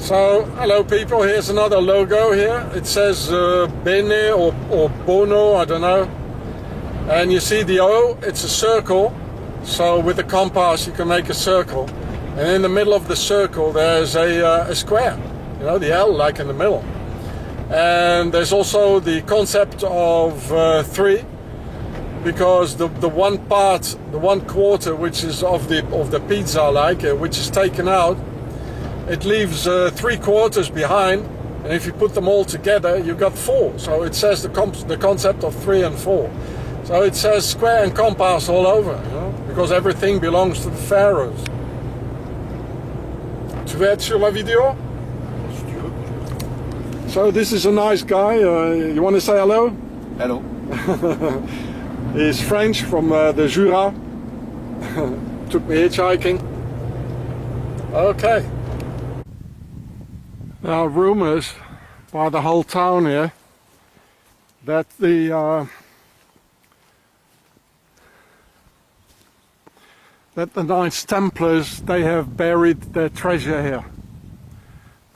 So, hello people, here's another logo here. It says Bene or Bono, I don't know. And you see the O, it's a circle. So with the compass you can make a circle. And in the middle of the circle there's a square. You know, the L like in the middle. And there's also the concept of 3. Because the one part, the 1/4 which is of the pizza like, which is taken out, it leaves 3/4 behind, and if you put them all together you got 4. So it says the concept of 3 and 4. So it says square and compass all over, you know, because everything belongs to the pharaohs. Tu veux être sur la vidéo? So this is a nice guy. You want to say hello? Hello. He's French from the Jura. Took me hitchhiking. Okay. There are rumors by the whole town here that the Knights Templars, they have buried their treasure here.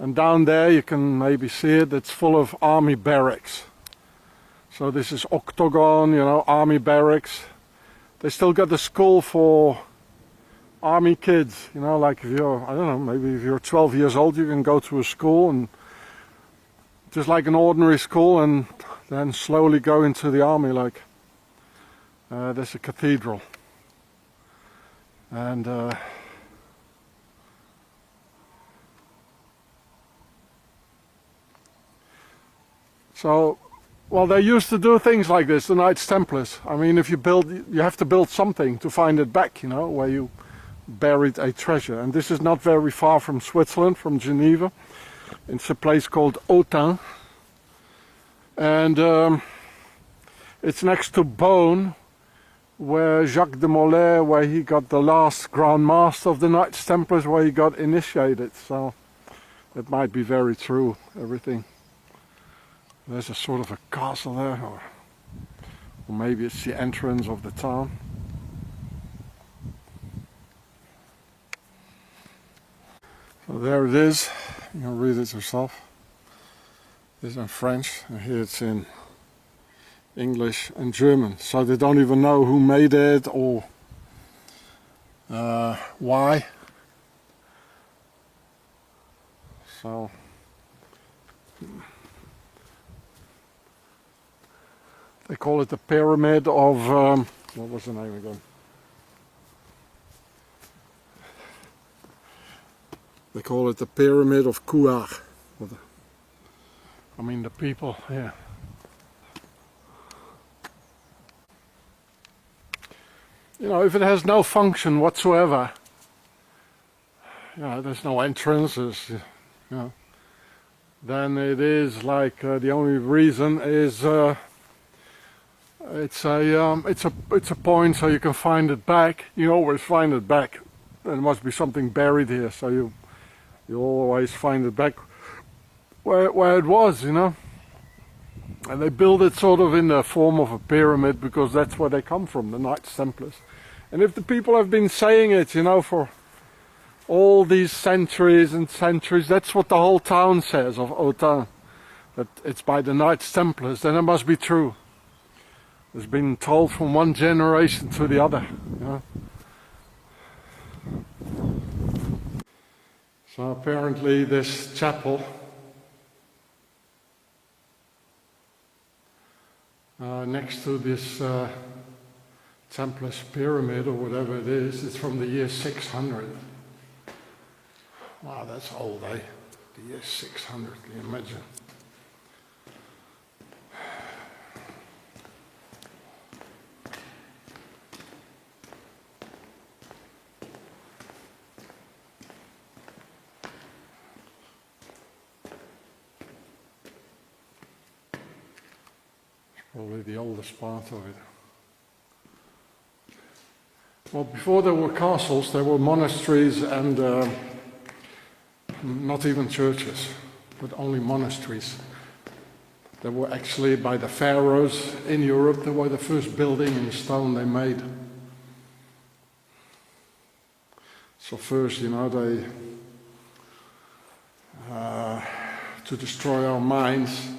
And down there you can maybe see it, it's full of army barracks. So this is Octagon, you know, army barracks. They still got the school for army kids, you know, like if you're, I don't know, maybe if you're 12 years old you can go to a school and just like an ordinary school and then slowly go into the army like. There's a cathedral. And so, well, they used to do things like this, the Knights Templars. I mean, if you build, you have to build something to find it back, you know, where you buried a treasure. And this is not very far from Switzerland, from Geneva. It's a place called Autun. And it's next to Beaune, where Jacques de Molay, where he got the last Grand Master of the Knights Templars, where he got initiated. So it might be very true, everything. There's a sort of a castle there, or maybe it's the entrance of the town. So there it is, you can read it yourself. It's in French, and here it's in English and German. So they don't even know who made it or why. So they call it the pyramid of, what was the name again? They call it the pyramid of Kouar. I mean the people, yeah. You know, if it has no function whatsoever, you know, there's no entrances, you know, then it is like the only reason is it's a point so you can find it back. You always find it back. There must be something buried here, so you always find it back where it was, you know. And they build it sort of in the form of a pyramid because that's where they come from, the Knights Templars. And if the people have been saying it, you know, for all these centuries and centuries, that's what the whole town says of Autun, that it's by the Knights Templars, then it must be true. It's been told from one generation to the other, you know. So apparently this chapel next to this Templars pyramid or whatever it is, it's from the year 600. Wow, that's old, eh? The year 600, can you imagine? Probably the oldest part of it. Well, before there were castles, there were monasteries and not even churches, but only monasteries. They were actually by the pharaohs in Europe. They were the first building in stone they made. So first, you know, they to destroy our minds,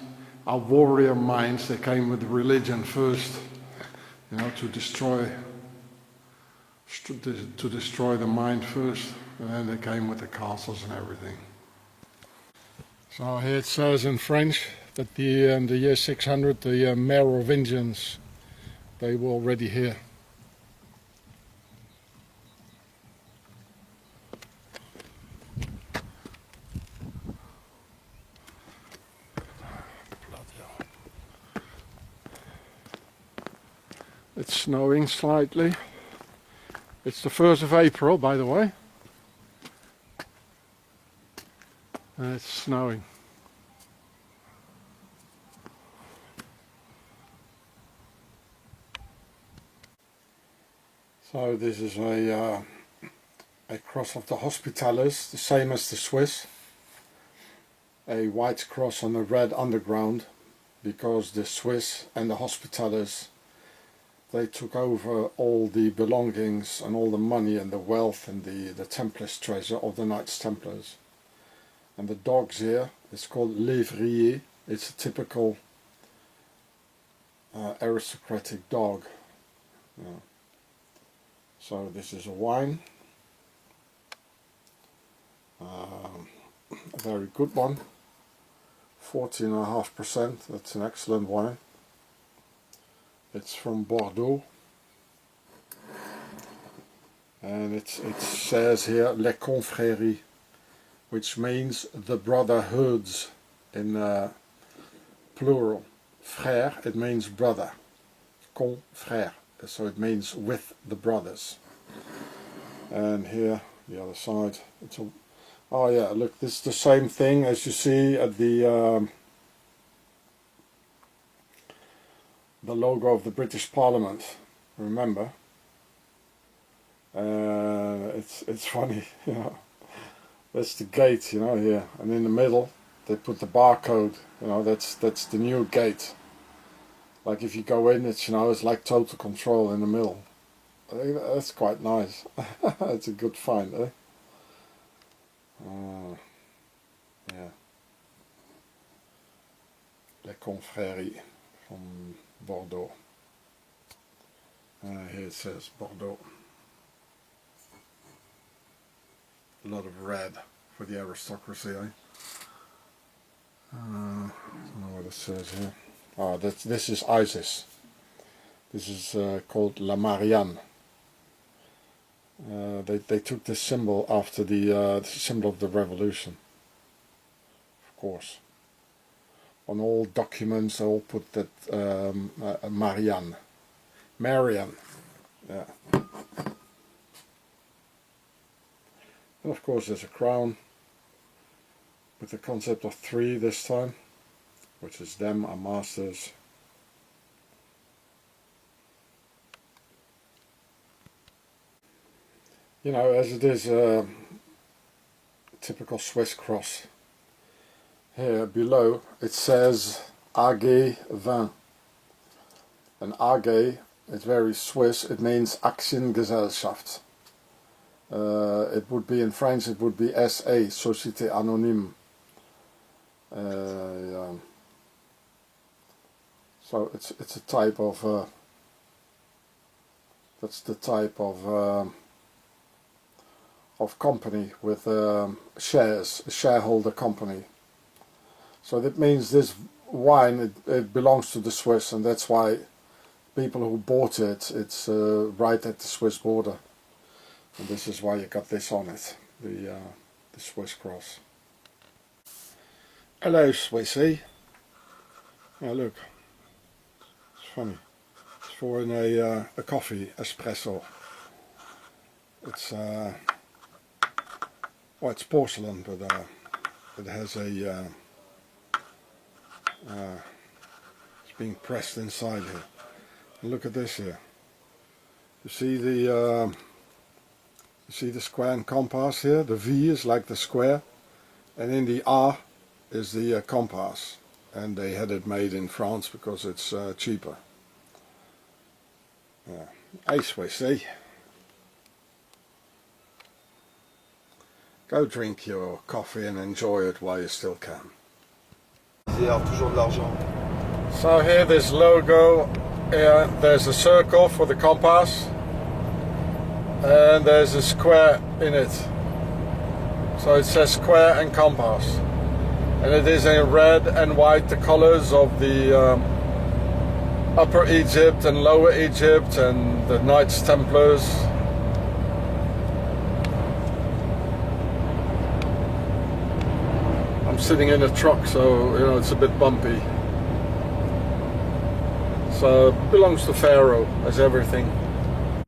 our warrior minds. They came with religion first, you know, to destroy the mind first, and then they came with the castles and everything. So here it says in French that in the year 600 the Merovingians, they were already here. It's snowing slightly. It's the 1st of April, by the way. And it's snowing. So this is a cross of the Hospitallers, the same as the Swiss. A white cross on a red underground, because the Swiss and the Hospitallers, they took over all the belongings and all the money and the wealth and the Templars treasure of the Knights Templars. And the dogs here, it's called Lévrier. It's a typical aristocratic dog. Yeah. So this is a wine, a very good one, 14.5%. That's an excellent wine. It's from Bordeaux, and it says here Les Confréries, which means the brotherhoods in plural. Frère, it means brother. Confrère, so it means with the brothers. And here, the other side, it's a, oh yeah, look, this is the same thing as you see at the logo of the British Parliament, remember? It's funny, you know. That's the gate, you know, here, and in the middle they put the barcode, you know. That's the new gate. Like if you go in, it's, you know, it's like total control in the middle. I think that's quite nice. It's a good find, eh? Yeah. Les Confréries from Bordeaux. Here it says Bordeaux. A lot of red for the aristocracy, eh? I don't know what it says here. Oh, this is Isis. This is called La Marianne. They took this symbol after the symbol of the revolution. Of course. On all documents, they all put that Marianne. Marianne. Yeah. And of course there's a crown with the concept of 3 this time, which is them, our masters. You know, as it is a typical Swiss cross. Here below it says AG 20. And AG, it's very Swiss, it means Aktiengesellschaft. It would be in French, it would be SA, Société Anonyme. Yeah. So it's a type of that's the type of company with shares, a shareholder company. So that means this wine, it belongs to the Swiss, and that's why people who bought it, it's right at the Swiss border. And this is why you got this on it, the Swiss cross. Hello, Swissy. Oh, look. It's funny. It's for a coffee espresso. It's well, it's porcelain, but it has a it's being pressed inside here. And look at this here. You see the square and compass here. The V is like the square, and in the A is the compass. And they had it made in France because it's cheaper. Yeah. Hey, Swissy. Go drink your coffee and enjoy it while you still can. misère, toujours de l'argent. So here this logo, there's a circle for the compass and there's a square in it. So it says square and compass. And it is in red and white, the colors of the Upper Egypt and Lower Egypt and the Knights Templars. I'm sitting in a truck, so you know it's a bit bumpy. So it belongs to Pharaoh, as everything.